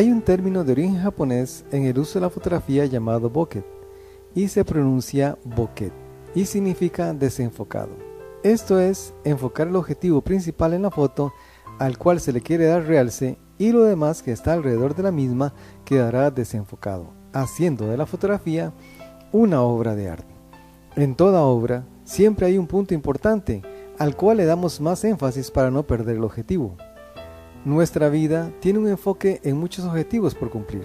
Hay un término de origen japonés en el uso de la fotografía llamado bokeh, y se pronuncia bokeh, y significa desenfocado. Esto es, enfocar el objetivo principal en la foto al cual se le quiere dar realce, y lo demás que está alrededor de la misma quedará desenfocado, haciendo de la fotografía una obra de arte. En toda obra siempre hay un punto importante al cual le damos más énfasis para no perder el objetivo. Nuestra vida tiene un enfoque en muchos objetivos por cumplir.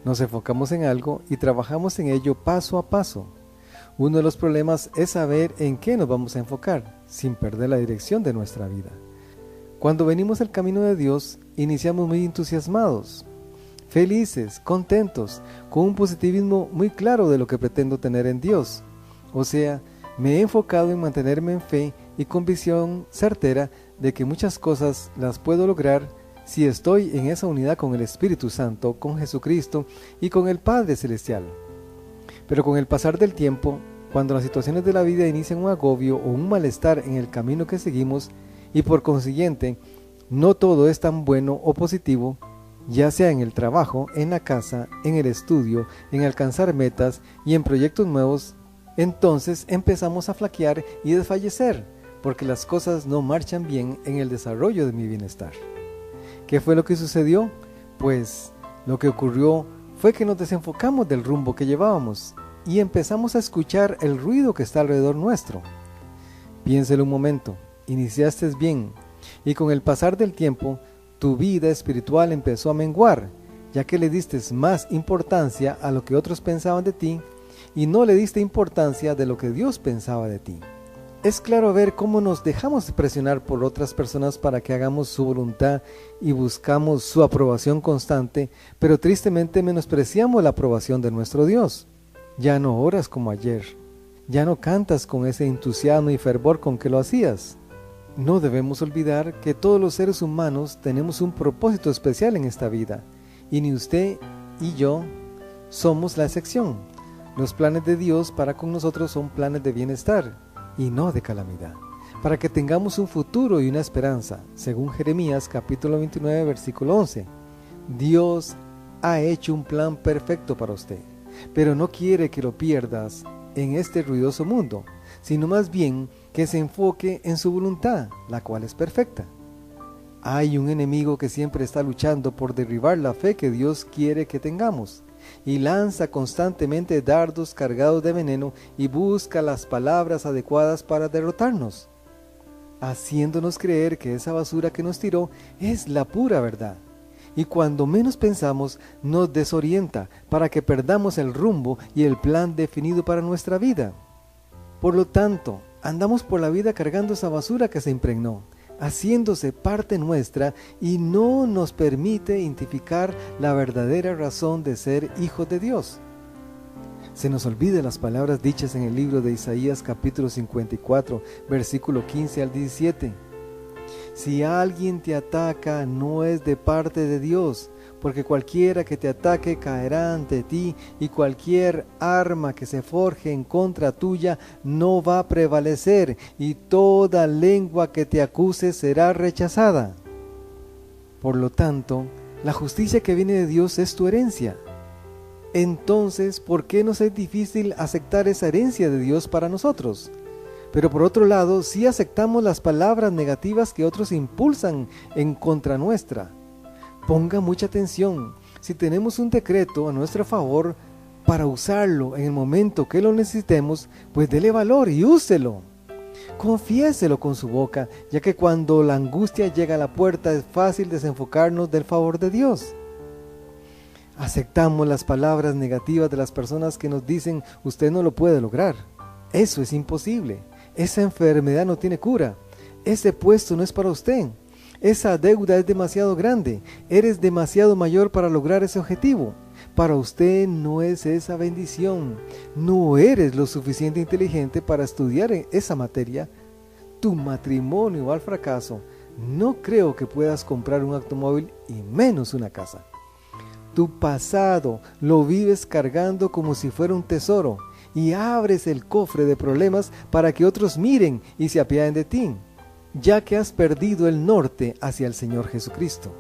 Nos enfocamos en algo y trabajamos en ello paso a paso. Uno de los problemas es saber en qué nos vamos a enfocar, sin perder la dirección de nuestra vida. Cuando venimos al camino de Dios, iniciamos muy entusiasmados, felices, contentos, con un positivismo muy claro de lo que pretendo tener en Dios. O sea, me he enfocado en mantenerme en fe y con visión certera de que muchas cosas las puedo lograr si estoy en esa unidad con el Espíritu Santo, con Jesucristo y con el Padre Celestial. Pero con el pasar del tiempo, cuando las situaciones de la vida inician un agobio o un malestar en el camino que seguimos, y por consiguiente, no todo es tan bueno o positivo, ya sea en el trabajo, en la casa, en el estudio, en alcanzar metas y en proyectos nuevos, entonces empezamos a flaquear y desfallecer, porque las cosas no marchan bien en el desarrollo de mi bienestar. ¿Qué fue lo que sucedió? Pues lo que ocurrió fue que nos desenfocamos del rumbo que llevábamos y empezamos a escuchar el ruido que está alrededor nuestro. Piénselo un momento, iniciaste bien y con el pasar del tiempo tu vida espiritual empezó a menguar, ya que le diste más importancia a lo que otros pensaban de ti y no le diste importancia de lo que Dios pensaba de ti. Es claro ver cómo nos dejamos presionar por otras personas para que hagamos su voluntad y buscamos su aprobación constante, pero tristemente menospreciamos la aprobación de nuestro Dios. Ya no oras como ayer, ya no cantas con ese entusiasmo y fervor con que lo hacías. No debemos olvidar que todos los seres humanos tenemos un propósito especial en esta vida, y ni usted y yo somos la excepción. Los planes de Dios para con nosotros son planes de bienestar y no de calamidad, para que tengamos un futuro y una esperanza, según Jeremías capítulo 29 versículo 11. Dios ha hecho un plan perfecto para usted, pero no quiere que lo pierdas en este ruidoso mundo, sino más bien que se enfoque en su voluntad, la cual es perfecta. Hay un enemigo que siempre está luchando por derribar la fe que Dios quiere que tengamos, y lanza constantemente dardos cargados de veneno y busca las palabras adecuadas para derrotarnos, haciéndonos creer que esa basura que nos tiró es la pura verdad. Y cuando menos pensamos, nos desorienta para que perdamos el rumbo y el plan definido para nuestra vida. Por lo tanto, andamos por la vida cargando esa basura que se impregnó, haciéndose parte nuestra y no nos permite identificar la verdadera razón de ser hijos de Dios. Se nos olvidan las palabras dichas en el libro de Isaías capítulo 54, versículo 15 al 17. Si alguien te ataca, no es de parte de Dios, porque cualquiera que te ataque caerá ante ti, y cualquier arma que se forje en contra tuya no va a prevalecer, y toda lengua que te acuse será rechazada. Por lo tanto, la justicia que viene de Dios es tu herencia. Entonces, ¿por qué nos es difícil aceptar esa herencia de Dios para nosotros? Pero por otro lado, sí aceptamos las palabras negativas que otros impulsan en contra nuestra. Ponga mucha atención. Si tenemos un decreto a nuestro favor para usarlo en el momento que lo necesitemos, pues dele valor y úselo. Confiéselo con su boca, ya que cuando la angustia llega a la puerta es fácil desenfocarnos del favor de Dios. Aceptamos las palabras negativas de las personas que nos dicen: usted no lo puede lograr, eso es imposible, esa enfermedad no tiene cura, ese puesto no es para usted, esa deuda es demasiado grande, eres demasiado mayor para lograr ese objetivo, para usted no es esa bendición, no eres lo suficiente inteligente para estudiar esa materia, tu matrimonio va al fracaso, no creo que puedas comprar un automóvil y menos una casa. Tu pasado lo vives cargando como si fuera un tesoro y abres el cofre de problemas para que otros miren y se apiaden de ti, ya que has perdido el norte hacia el Señor Jesucristo.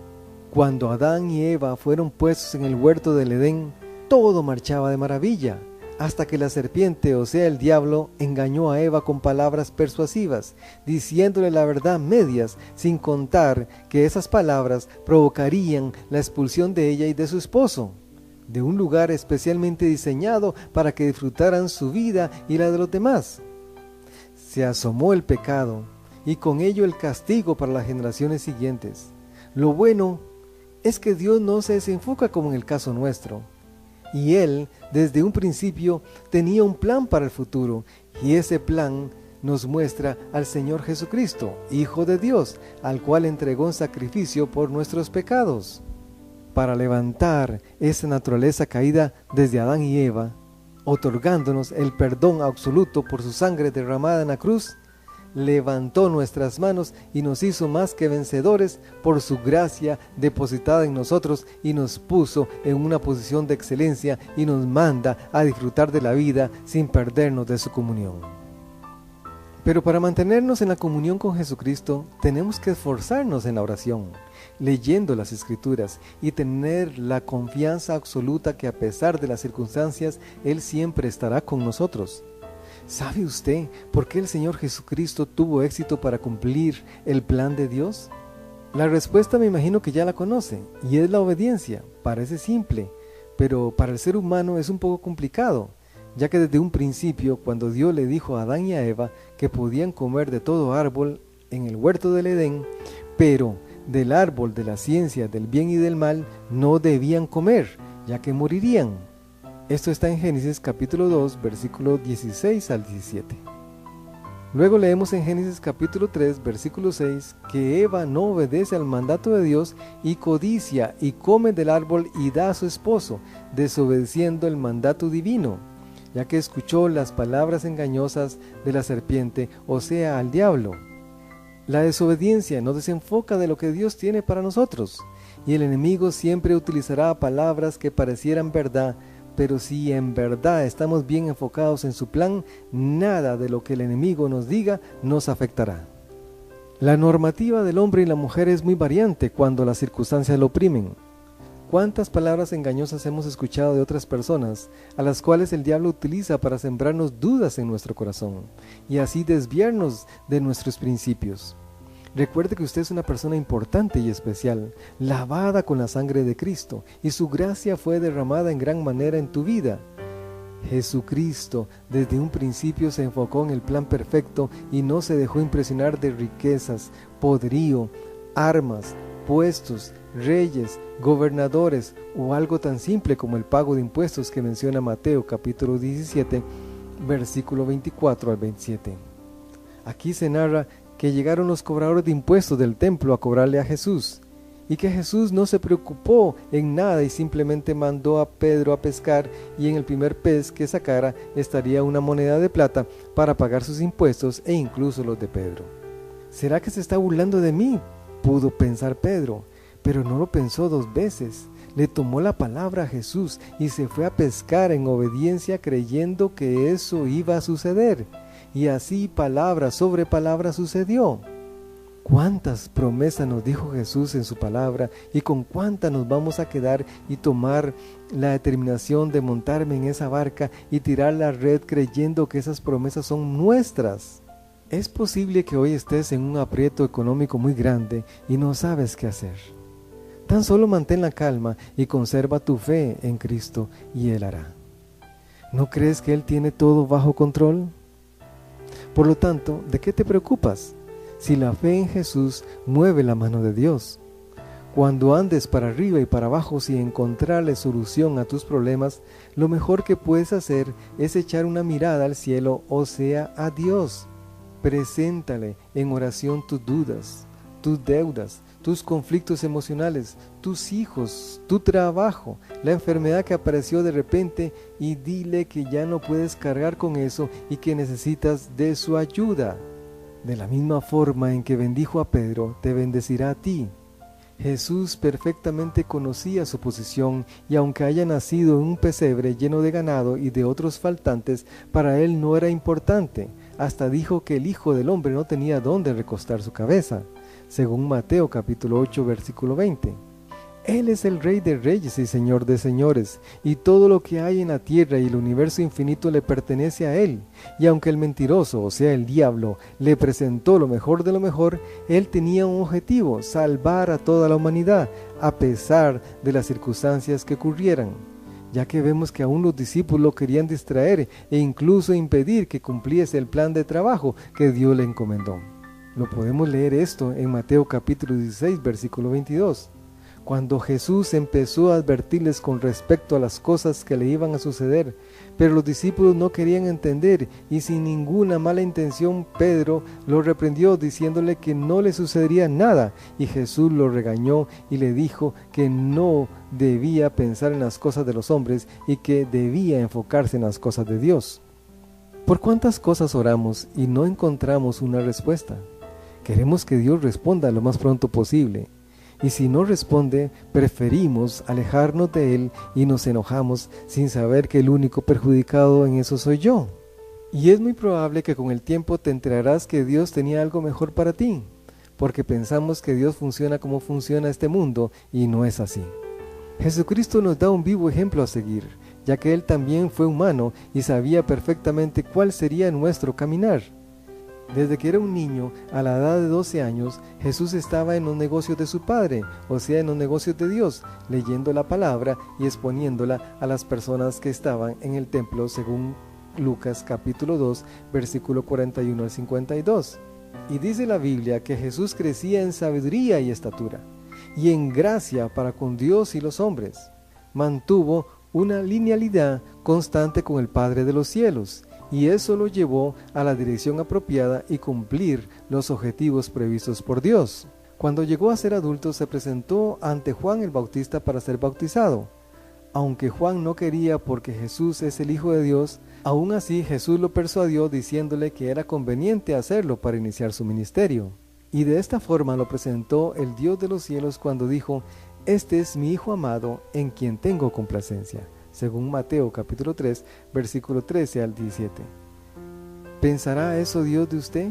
Cuando Adán y Eva fueron puestos en el huerto del Edén, todo marchaba de maravilla, hasta que la serpiente, o sea el diablo, engañó a Eva con palabras persuasivas, diciéndole la verdad a medias, sin contar que esas palabras provocarían la expulsión de ella y de su esposo, de un lugar especialmente diseñado para que disfrutaran su vida y la de los demás. Se asomó el pecado, y con ello el castigo para las generaciones siguientes. Lo bueno es que Dios no se desenfoca como en el caso nuestro. Y Él, desde un principio, tenía un plan para el futuro, y ese plan nos muestra al Señor Jesucristo, Hijo de Dios, al cual entregó en sacrificio por nuestros pecados. Para levantar esa naturaleza caída desde Adán y Eva, otorgándonos el perdón absoluto por su sangre derramada en la cruz, levantó nuestras manos y nos hizo más que vencedores por su gracia depositada en nosotros, y nos puso en una posición de excelencia y nos manda a disfrutar de la vida sin perdernos de su comunión. Pero para mantenernos en la comunión con Jesucristo tenemos que esforzarnos en la oración, leyendo las Escrituras, y tener la confianza absoluta que a pesar de las circunstancias Él siempre estará con nosotros. ¿Sabe usted por qué el Señor Jesucristo tuvo éxito para cumplir el plan de Dios? La respuesta me imagino que ya la conoce, y es la obediencia. Parece simple, pero para el ser humano es un poco complicado, ya que desde un principio, cuando Dios le dijo a Adán y a Eva que podían comer de todo árbol en el huerto del Edén, pero del árbol de la ciencia del bien y del mal no debían comer, ya que morirían. Esto está en Génesis capítulo 2, versículos 16 al 17. Luego leemos en Génesis capítulo 3, versículo 6, que Eva no obedece al mandato de Dios y codicia y come del árbol y da a su esposo, desobedeciendo el mandato divino, ya que escuchó las palabras engañosas de la serpiente, o sea, al diablo. La desobediencia nos desenfoca de lo que Dios tiene para nosotros, y el enemigo siempre utilizará palabras que parecieran verdad, pero si en verdad estamos bien enfocados en su plan, nada de lo que el enemigo nos diga nos afectará. La normativa del hombre y la mujer es muy variante cuando las circunstancias lo oprimen. ¿Cuántas palabras engañosas hemos escuchado de otras personas, a las cuales el diablo utiliza para sembrarnos dudas en nuestro corazón, y así desviarnos de nuestros principios? Recuerde que usted es una persona importante y especial, lavada con la sangre de Cristo, y su gracia fue derramada en gran manera en tu vida. Jesucristo desde un principio se enfocó en el plan perfecto y no se dejó impresionar de riquezas, poderío, armas, puestos, reyes, gobernadores o algo tan simple como el pago de impuestos que menciona Mateo capítulo 17, versículo 24 al 27. Aquí se narra que llegaron los cobradores de impuestos del templo a cobrarle a Jesús, y que Jesús no se preocupó en nada y simplemente mandó a Pedro a pescar, y en el primer pez que sacara estaría una moneda de plata para pagar sus impuestos e incluso los de Pedro. ¿Será que se está burlando de mí?, pudo pensar Pedro, pero no lo pensó dos veces. Le tomó la palabra a Jesús y se fue a pescar en obediencia, creyendo que eso iba a suceder. Y así palabra sobre palabra sucedió. ¿Cuántas promesas nos dijo Jesús en su palabra, y con cuántas nos vamos a quedar y tomar la determinación de montarme en esa barca y tirar la red creyendo que esas promesas son nuestras? Es posible que hoy estés en un aprieto económico muy grande y no sabes qué hacer. Tan solo mantén la calma y conserva tu fe en Cristo, y Él hará. ¿No crees que Él tiene todo bajo control? Por lo tanto, ¿de qué te preocupas? Si la fe en Jesús mueve la mano de Dios. Cuando andes para arriba y para abajo sin encontrarle solución a tus problemas, lo mejor que puedes hacer es echar una mirada al cielo, o sea, a Dios. Preséntale en oración tus dudas, tus deudas, tus conflictos emocionales, tus hijos, tu trabajo, la enfermedad que apareció de repente, y dile que ya no puedes cargar con eso y que necesitas de su ayuda. De la misma forma en que bendijo a Pedro, te bendecirá a ti. Jesús perfectamente conocía su posición, y aunque haya nacido en un pesebre lleno de ganado y de otros faltantes, para él no era importante. Hasta dijo que el Hijo del Hombre no tenía dónde recostar su cabeza, según Mateo capítulo 8, versículo 20. Él es el Rey de Reyes y Señor de Señores, y todo lo que hay en la tierra y el universo infinito le pertenece a Él. Y aunque el mentiroso, o sea el diablo, le presentó lo mejor de lo mejor, Él tenía un objetivo: salvar a toda la humanidad, a pesar de las circunstancias que ocurrieran. Ya que vemos que aún los discípulos lo querían distraer e incluso impedir que cumpliese el plan de trabajo que Dios le encomendó. Lo podemos leer esto en Mateo capítulo 16, versículo 22. Cuando Jesús empezó a advertirles con respecto a las cosas que le iban a suceder, pero los discípulos no querían entender, y sin ninguna mala intención Pedro lo reprendió diciéndole que no le sucedería nada, y Jesús lo regañó y le dijo que no debía pensar en las cosas de los hombres y que debía enfocarse en las cosas de Dios. ¿Por cuántas cosas oramos y no encontramos una respuesta? Queremos que Dios responda lo más pronto posible. Y si no responde, preferimos alejarnos de Él y nos enojamos sin saber que el único perjudicado en eso soy yo. Y es muy probable que con el tiempo te enterarás que Dios tenía algo mejor para ti, porque pensamos que Dios funciona como funciona este mundo, y no es así. Jesucristo nos da un vivo ejemplo a seguir, ya que Él también fue humano y sabía perfectamente cuál sería nuestro caminar. Desde que era un niño, a la edad de 12 años, Jesús estaba en los negocios de su Padre, o sea, en los negocios de Dios, leyendo la palabra y exponiéndola a las personas que estaban en el templo, según Lucas capítulo 2, versículo 41 al 52. Y dice la Biblia que Jesús crecía en sabiduría y estatura, y en gracia para con Dios y los hombres. Mantuvo una linealidad constante con el Padre de los cielos, y eso lo llevó a la dirección apropiada y cumplir los objetivos previstos por Dios. Cuando llegó a ser adulto, se presentó ante Juan el Bautista para ser bautizado. Aunque Juan no quería porque Jesús es el Hijo de Dios, aún así Jesús lo persuadió diciéndole que era conveniente hacerlo para iniciar su ministerio. Y de esta forma lo presentó el Dios de los cielos cuando dijo: «Este es mi Hijo amado, en quien tengo complacencia», según Mateo capítulo 3, versículo 13 al 17. ¿Pensará eso Dios de usted?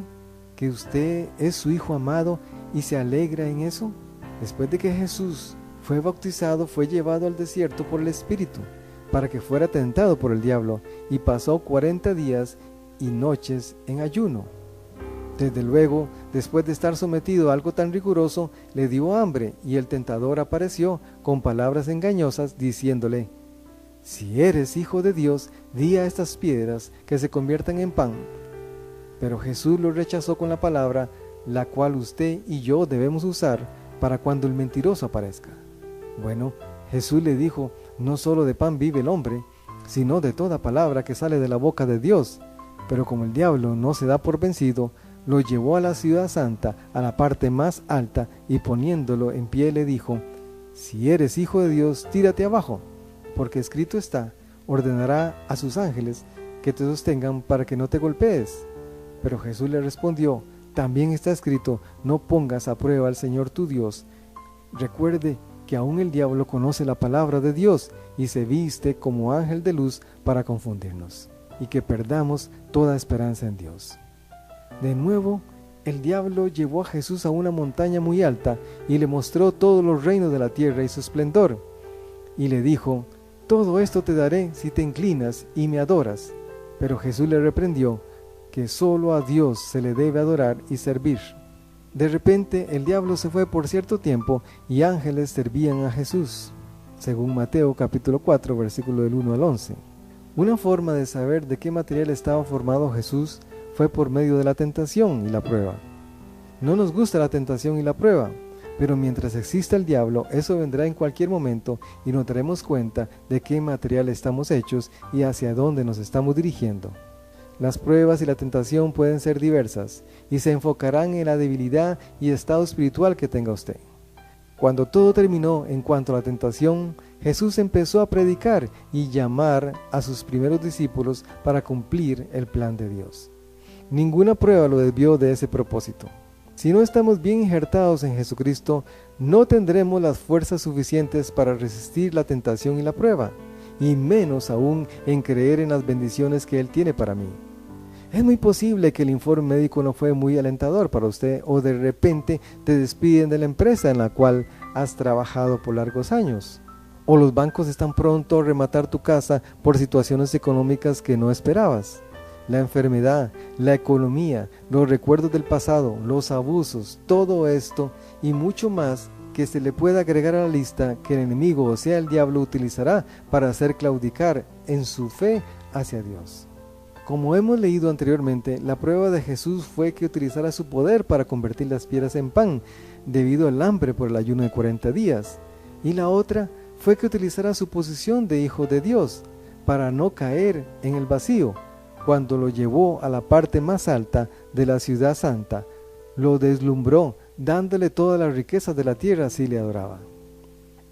¿Que usted es su Hijo amado y se alegra en eso? Después de que Jesús fue bautizado, fue llevado al desierto por el Espíritu, para que fuera tentado por el diablo, y pasó 40 días y noches en ayuno. Desde luego, después de estar sometido a algo tan riguroso, le dio hambre, y el tentador apareció con palabras engañosas, diciéndole: «Si eres Hijo de Dios, di a estas piedras que se conviertan en pan». Pero Jesús lo rechazó con la palabra, la cual usted y yo debemos usar para cuando el mentiroso aparezca. Bueno, Jesús le dijo: «No solo de pan vive el hombre, sino de toda palabra que sale de la boca de Dios». Pero como el diablo no se da por vencido, lo llevó a la ciudad santa, a la parte más alta, y poniéndolo en pie le dijo: «Si eres Hijo de Dios, tírate abajo, porque escrito está: ordenará a sus ángeles que te sostengan para que no te golpees». Pero Jesús le respondió: «También está escrito: no pongas a prueba al Señor tu Dios». Recuerde que aún el diablo conoce la palabra de Dios y se viste como ángel de luz para confundirnos, y que perdamos toda esperanza en Dios. De nuevo, el diablo llevó a Jesús a una montaña muy alta y le mostró todos los reinos de la tierra y su esplendor, y le dijo: «Todo esto te daré si te inclinas y me adoras». Pero Jesús le reprendió que solo a Dios se le debe adorar y servir. De repente el diablo se fue por cierto tiempo y ángeles servían a Jesús, según Mateo capítulo 4, versículo del 1 al 11. Una forma de saber de qué material estaba formado Jesús fue por medio de la tentación y la prueba. No nos gusta la tentación y la prueba, pero mientras exista el diablo, eso vendrá en cualquier momento y nos daremos cuenta de qué material estamos hechos y hacia dónde nos estamos dirigiendo. Las pruebas y la tentación pueden ser diversas y se enfocarán en la debilidad y estado espiritual que tenga usted. Cuando todo terminó en cuanto a la tentación, Jesús empezó a predicar y llamar a sus primeros discípulos para cumplir el plan de Dios. Ninguna prueba lo desvió de ese propósito. Si no estamos bien injertados en Jesucristo, no tendremos las fuerzas suficientes para resistir la tentación y la prueba, y menos aún en creer en las bendiciones que Él tiene para mí. Es muy posible que el informe médico no fue muy alentador para usted, o de repente te despiden de la empresa en la cual has trabajado por largos años. O los bancos están pronto a rematar tu casa por situaciones económicas que no esperabas. La enfermedad, la economía, los recuerdos del pasado, los abusos, todo esto y mucho más que se le pueda agregar a la lista que el enemigo, o sea el diablo, utilizará para hacer claudicar en su fe hacia Dios. Como hemos leído anteriormente, la prueba de Jesús fue que utilizara su poder para convertir las piedras en pan, debido al hambre por el ayuno de 40 días. Y la otra fue que utilizara su posición de hijo de Dios, para no caer en el vacío. Cuando lo llevó a la parte más alta de la ciudad santa, lo deslumbró, dándole todas las riquezas de la tierra si le adoraba.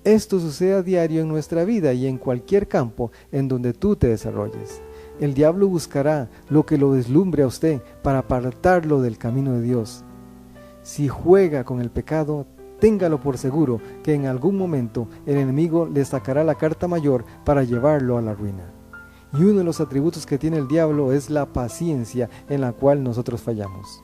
Esto sucede a diario en nuestra vida y en cualquier campo en donde tú te desarrolles. El diablo buscará lo que lo deslumbre a usted para apartarlo del camino de Dios. Si juega con el pecado, téngalo por seguro que en algún momento el enemigo le sacará la carta mayor para llevarlo a la ruina. Y uno de los atributos que tiene el diablo es la paciencia, en la cual nosotros fallamos.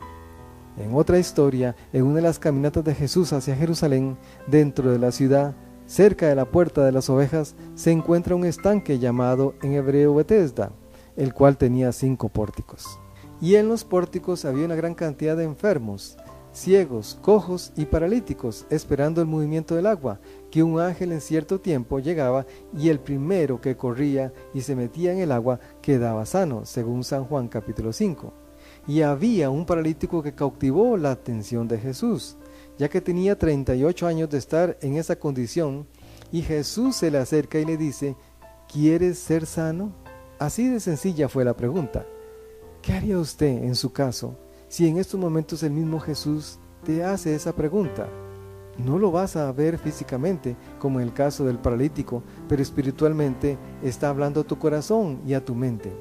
En otra historia, en una de las caminatas de Jesús hacia Jerusalén, dentro de la ciudad, cerca de la puerta de las ovejas, se encuentra un estanque llamado en hebreo Betesda, el cual tenía 5 pórticos. Y en los pórticos había una gran cantidad de enfermos, ciegos, cojos y paralíticos, esperando el movimiento del agua, que un ángel en cierto tiempo llegaba y el primero que corría y se metía en el agua quedaba sano, según San Juan capítulo 5. Y había un paralítico que cautivó la atención de Jesús, ya que tenía 38 años de estar en esa condición, y Jesús se le acerca y le dice: ¿quieres ser sano? Así de sencilla fue la pregunta. ¿Qué haría usted en su caso si en estos momentos el mismo Jesús te hace esa pregunta? No lo vas a ver físicamente, como en el caso del paralítico, pero espiritualmente está hablando a tu corazón y a tu mente.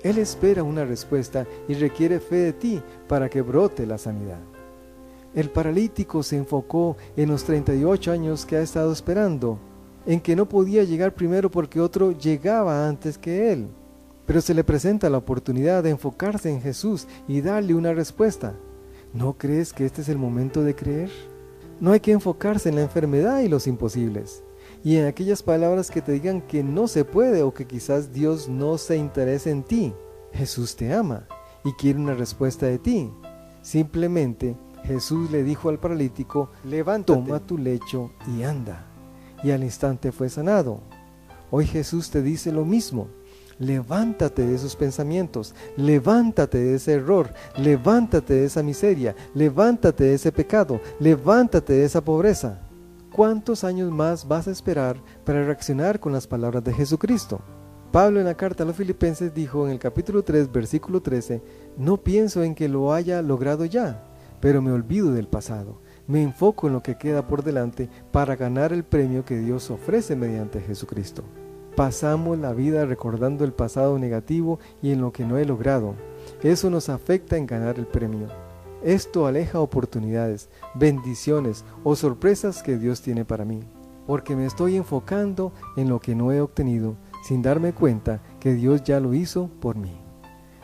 Él espera una respuesta y requiere fe de ti para que brote la sanidad. El paralítico se enfocó en los 38 años que ha estado esperando, en que no podía llegar primero porque otro llegaba antes que él. Pero se le presenta la oportunidad de enfocarse en Jesús y darle una respuesta. ¿No crees que este es el momento de creer? No hay que enfocarse en la enfermedad y los imposibles, y en aquellas palabras que te digan que no se puede o que quizás Dios no se interese en ti. Jesús te ama y quiere una respuesta de ti. Simplemente Jesús le dijo al paralítico: levántate, toma tu lecho y anda. Y al instante fue sanado. Hoy Jesús te dice lo mismo. Levántate de esos pensamientos, levántate de ese error, levántate de esa miseria, levántate de ese pecado, levántate de esa pobreza. ¿Cuántos años más vas a esperar para reaccionar con las palabras de Jesucristo? Pablo en la carta a los Filipenses dijo en el capítulo 3, versículo 13: no pienso en que lo haya logrado ya, pero me olvido del pasado. Me enfoco en lo que queda por delante para ganar el premio que Dios ofrece mediante Jesucristo. Pasamos la vida recordando el pasado negativo y en lo que no he logrado. Eso nos afecta en ganar el premio. Esto aleja oportunidades, bendiciones o sorpresas que Dios tiene para mí, porque me estoy enfocando en lo que no he obtenido, sin darme cuenta que Dios ya lo hizo por mí.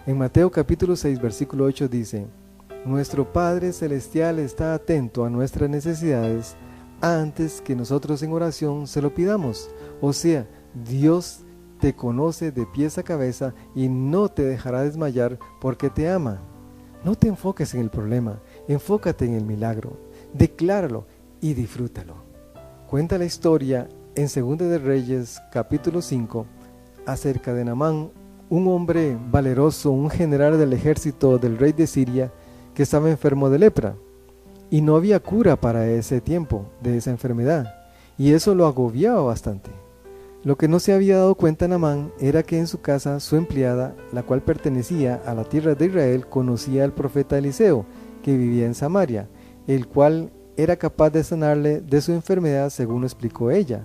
En Mateo capítulo 6, versículo 8 dice: nuestro Padre Celestial está atento a nuestras necesidades antes que nosotros en oración se lo pidamos. O sea, Dios te conoce de pies a cabeza y no te dejará desmayar porque te ama. No te enfoques en el problema, enfócate en el milagro, decláralo y disfrútalo. Cuenta la historia en 2 de Reyes capítulo 5 acerca de Naamán, un hombre valeroso, un general del ejército del rey de Siria, que estaba enfermo de lepra, y no había cura para ese tiempo de esa enfermedad, y eso lo agobiaba bastante. Lo que no se había dado cuenta Naamán era que en su casa su empleada, la cual pertenecía a la tierra de Israel, conocía al profeta Eliseo, que vivía en Samaria, el cual era capaz de sanarle de su enfermedad, según lo explicó ella.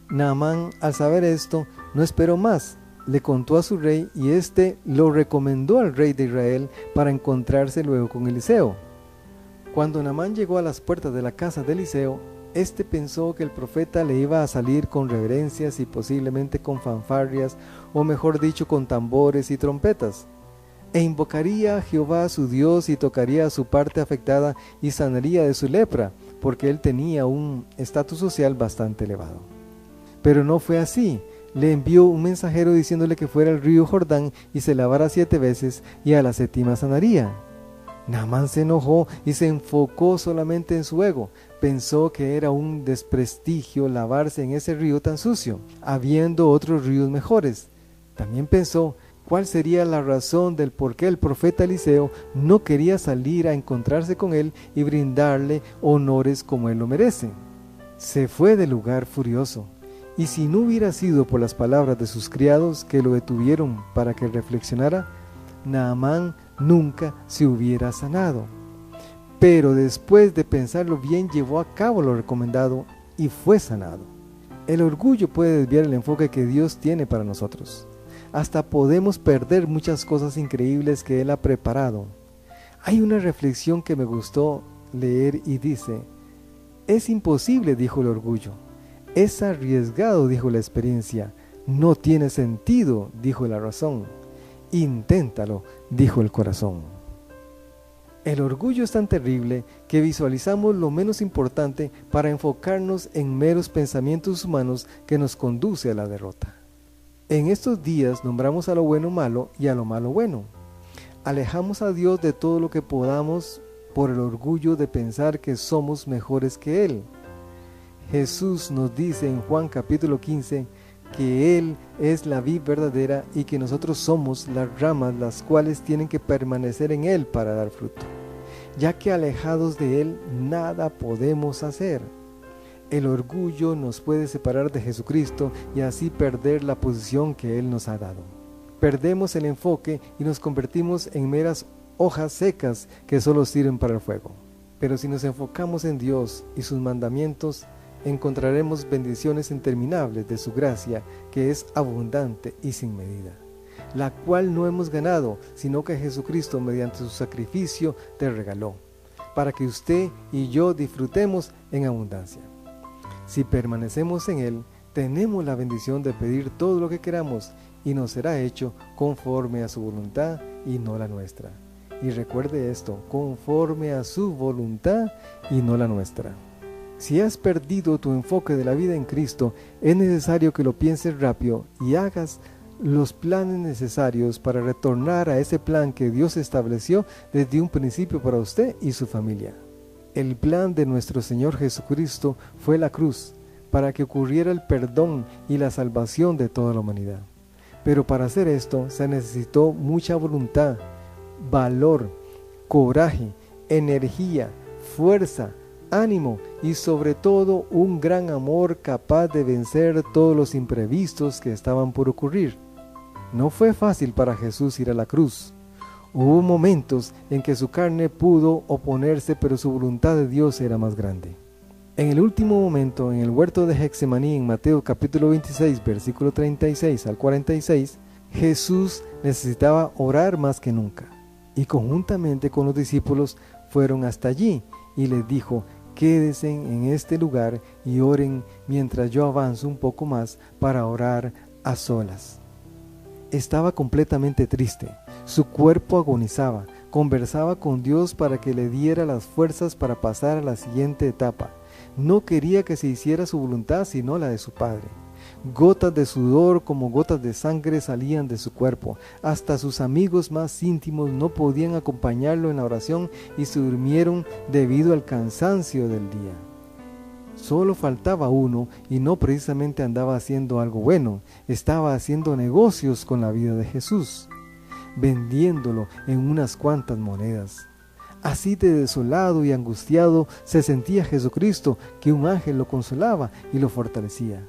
Naamán, al saber esto, no esperó más. Le contó a su rey y éste lo recomendó al rey de Israel para encontrarse luego con Eliseo. Cuando Naamán llegó a las puertas de la casa de Eliseo, éste pensó que el profeta le iba a salir con reverencias y posiblemente con fanfarrias, o mejor dicho, con tambores y trompetas. e invocaría a Jehová su Dios y tocaría su parte afectada y sanaría de su lepra, porque él tenía un estatus social bastante elevado. Pero no fue así. Le envió un mensajero diciéndole que fuera al río Jordán y se lavara 7 veces y a la 7ª sanaría. Naamán se enojó y se enfocó solamente en su ego. Pensó que era un desprestigio lavarse en ese río tan sucio, habiendo otros ríos mejores. También pensó cuál sería la razón del por qué el profeta Eliseo no quería salir a encontrarse con él y brindarle honores como él lo merece. Se fue del lugar furioso. Y si no hubiera sido por las palabras de sus criados que lo detuvieron para que reflexionara, Naamán nunca se hubiera sanado. Pero después de pensarlo bien, llevó a cabo lo recomendado y fue sanado. El orgullo puede desviar el enfoque que Dios tiene para nosotros. Hasta podemos perder muchas cosas increíbles que Él ha preparado. Hay una reflexión que me gustó leer y dice: es imposible, dijo el orgullo. Es arriesgado, dijo la experiencia. No tiene sentido, dijo la razón. Inténtalo, dijo el corazón. El orgullo es tan terrible que visualizamos lo menos importante para enfocarnos en meros pensamientos humanos que nos conduce a la derrota. En estos días nombramos a lo bueno malo y a lo malo bueno. Alejamos a Dios de todo lo que podamos por el orgullo de pensar que somos mejores que Él. Jesús nos dice en Juan capítulo 15 que Él es la vid verdadera y que nosotros somos las ramas las cuales tienen que permanecer en Él para dar fruto, ya que alejados de Él nada podemos hacer. El orgullo nos puede separar de Jesucristo y así perder la posición que Él nos ha dado. Perdemos el enfoque y nos convertimos en meras hojas secas que solo sirven para el fuego. Pero si nos enfocamos en Dios y sus mandamientos, encontraremos bendiciones interminables de su gracia, que es abundante y sin medida, la cual no hemos ganado, sino que Jesucristo mediante su sacrificio te regaló, para que usted y yo disfrutemos en abundancia. Si permanecemos en Él, tenemos la bendición de pedir todo lo que queramos y nos será hecho conforme a su voluntad y no la nuestra. Y recuerde esto, conforme a su voluntad y no la nuestra. Si has perdido tu enfoque de la vida en Cristo, es necesario que lo pienses rápido y hagas los planes necesarios para retornar a ese plan que Dios estableció desde un principio para usted y su familia. El plan de nuestro Señor Jesucristo fue la cruz, para que ocurriera el perdón y la salvación de toda la humanidad. Pero para hacer esto se necesitó mucha voluntad, valor, coraje, energía, fuerza, ánimo y sobre todo un gran amor capaz de vencer todos los imprevistos que estaban por ocurrir. No fue fácil para Jesús ir a la cruz. Hubo momentos en que su carne pudo oponerse, pero su voluntad de Dios era más grande. En el último momento, en el huerto de Getsemaní, en Mateo capítulo 26, versículo 36 al 46, Jesús necesitaba orar más que nunca. Y conjuntamente con los discípulos fueron hasta allí y les dijo: quédense en este lugar y oren mientras yo avanzo un poco más para orar a solas. Estaba completamente triste, su cuerpo agonizaba, conversaba con Dios para que le diera las fuerzas para pasar a la siguiente etapa. No quería que se hiciera su voluntad sino la de su Padre. Gotas de sudor como gotas de sangre salían de su cuerpo. Hasta sus amigos más íntimos no podían acompañarlo en la oración y se durmieron debido al cansancio del día. Solo faltaba uno y no precisamente andaba haciendo algo bueno, estaba haciendo negocios con la vida de Jesús, vendiéndolo en unas cuantas monedas. Así de desolado y angustiado se sentía Jesucristo, que un ángel lo consolaba y lo fortalecía.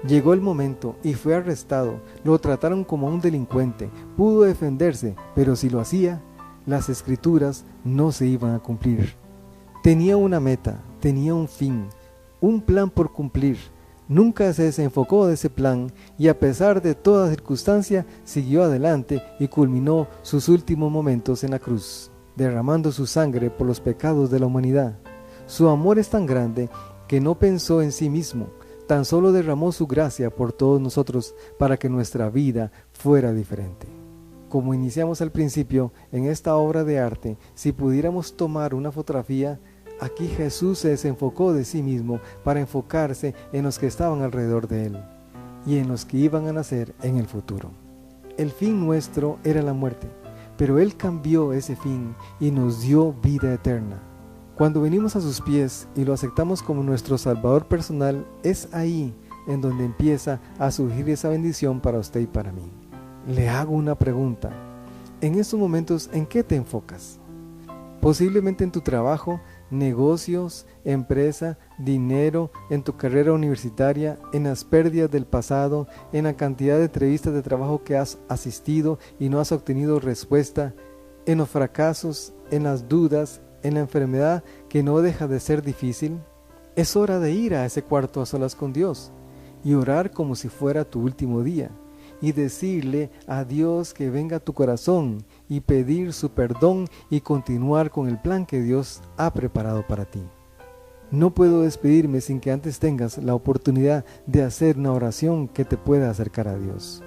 Llegó el momento y fue arrestado. Lo trataron como a un delincuente. Pudo defenderse, pero si lo hacía, las escrituras no se iban a cumplir. Tenía una meta, tenía un fin, un plan por cumplir. Nunca se desenfocó de ese plan y a pesar de toda circunstancia siguió adelante y culminó sus últimos momentos en la cruz, derramando su sangre por los pecados de la humanidad. Su amor es tan grande que no pensó en sí mismo, tan solo derramó su gracia por todos nosotros para que nuestra vida fuera diferente. Como iniciamos al principio en esta obra de arte, si pudiéramos tomar una fotografía, aquí Jesús se desenfocó de sí mismo para enfocarse en los que estaban alrededor de él y en los que iban a nacer en el futuro. El fin nuestro era la muerte, pero Él cambió ese fin y nos dio vida eterna. Cuando venimos a sus pies y lo aceptamos como nuestro Salvador personal, es ahí en donde empieza a surgir esa bendición para usted y para mí. Le hago una pregunta. En estos momentos, ¿en qué te enfocas? Posiblemente en tu trabajo, negocios, empresa, dinero, en tu carrera universitaria, en las pérdidas del pasado, en la cantidad de entrevistas de trabajo que has asistido y no has obtenido respuesta, en los fracasos, en las dudas, en la enfermedad que no deja de ser difícil. Es hora de ir a ese cuarto a solas con Dios y orar como si fuera tu último día y decirle a Dios que venga a tu corazón y pedir su perdón y continuar con el plan que Dios ha preparado para ti. No puedo despedirme sin que antes tengas la oportunidad de hacer una oración que te pueda acercar a Dios.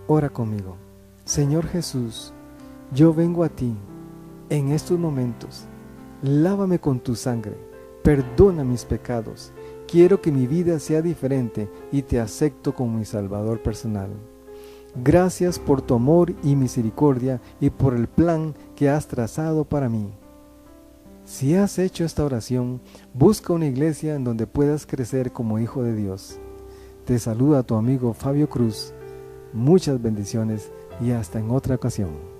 Ora conmigo. Señor Jesús, yo vengo a ti en estos momentos. Lávame con tu sangre, perdona mis pecados. Quiero que mi vida sea diferente y te acepto como mi Salvador personal. Gracias por tu amor y misericordia y por el plan que has trazado para mí. Si has hecho esta oración, busca una iglesia en donde puedas crecer como hijo de Dios. Te saluda tu amigo Fabio Cruz. Muchas bendiciones y hasta en otra ocasión.